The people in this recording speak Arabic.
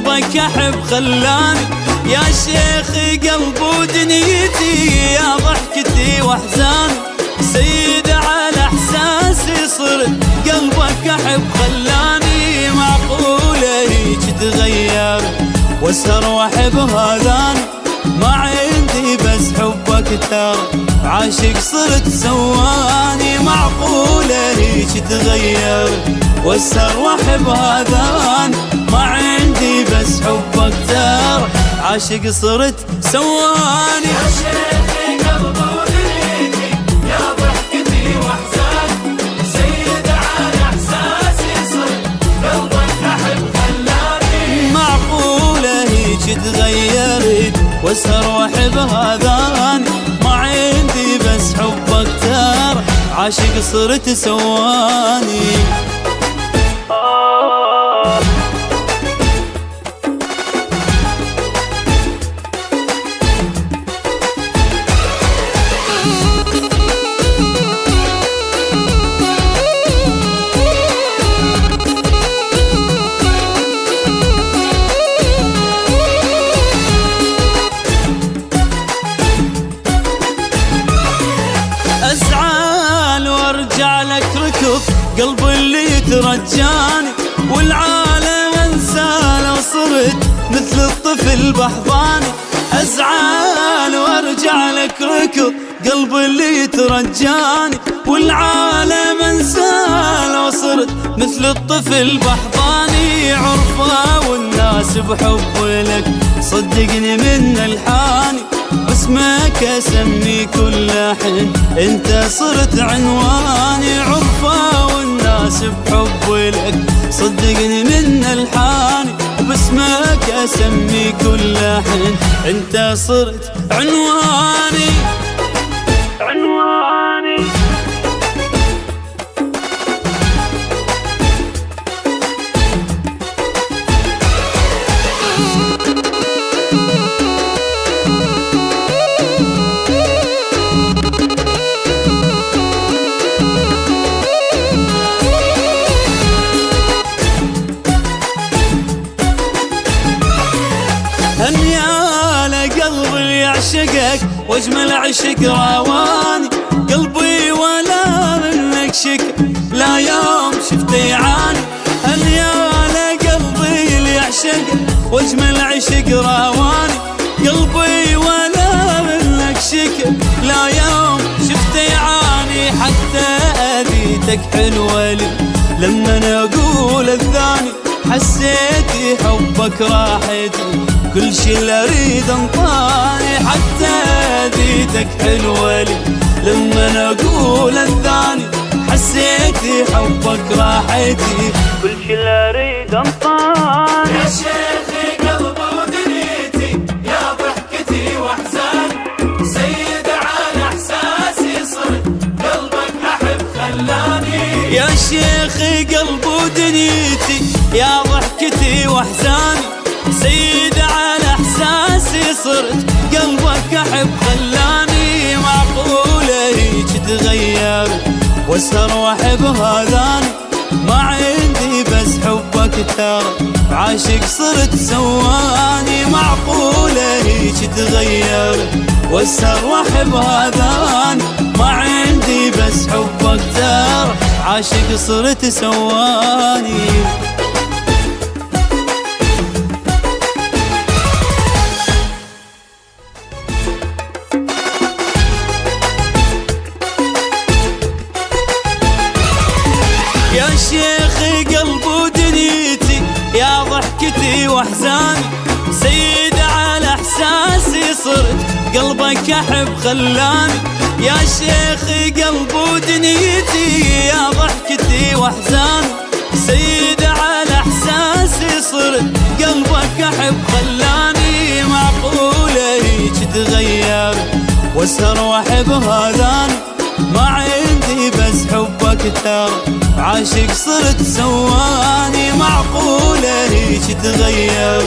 قلبك أحب خلاني يا شيخ قلب ودنيتي، يا ضحكتي واحزاني سيد على احساسي صرت. قلبك أحب خلاني معقولة هيك تغير واسهر واحب هذاني، ما عندي بس حبك ترى عاشق صرت سواني. معقولة هيك تغير واسهر واحب هذاني، ما عندي بس حبك ترى عاشق صرت سواني. يا شيخي قلب ودنيتي، يا ضحكتي واحزاني سيد على احساسي صرت. قلبك احب خلاني معقولة هيك تغيرت واسهر واحب هذاني، ما عندي بس حبك ترى عاشق صرت سواني. أزعل وارجع لك ركض قلب اللي يترجاني، والعالم انسى لو صرت مثل الطفل بحضاني. أزعل وارجع لك ركض قلب اللي يترجاني، والعالم انسى لو صرت مثل الطفل بحضاني. عرفة والناس بحب لك صدقني من الحاني، باسمك اسمي كل حين انت صرت عنواني. عرفة والناس بحب لك صدقني من الحاني، باسمك اسمي كل حين انت صرت عنواني. هنيالة قلبي اللي يعشقك واجمل عشق راواني، قلبي ولا منك شك لا يوم شفته يعاني. هنيالة قلبي اللي يعشقك واجمل عشق راواني، قلبي ولا منك شك لا يوم شفته يعاني. حتى اذيتك حلوة لي لما انا اقول الثاني، حسيتي حبك راحتي كل شي اللي اريد انطاني. حتى اذيتك حلوة لي لما انا اقول الثاني، حسيتي حبك راحتي كل شي اللي اريد انطاني. يا شيخي قلب ودنيتي، يا ضحكتي واحزاني سيد على احساسي صرت. قلبك احب خلاني يا شيخي قلب ودنيتي، يا ضحكتي واحزاني سيد على احساسي صرت. قلبك احب خلاني معقولة هيك تغير واسهر واحب هذاني، ما عندي بس حبك ترى عاشق صرت سواني. معقولة هيك تغير واسهر واحب هذاني، ما عندي بس حبك ترى عاشق صرت سواني. يا شيخي قلب ودنيتي، يا ضحكتي واحزاني سيد على احساسي صرت. قلبك احب خلاني يا شيخي قلب ودنيتي، يا ضحكتي واحزاني سيد على احساسي صرت. قلبك احب خلاني معقولة هيك تغير واسهر واحب هذاني، ما عندي بس حبك ترى عاشق صرت سواني. معقولة هيك تغير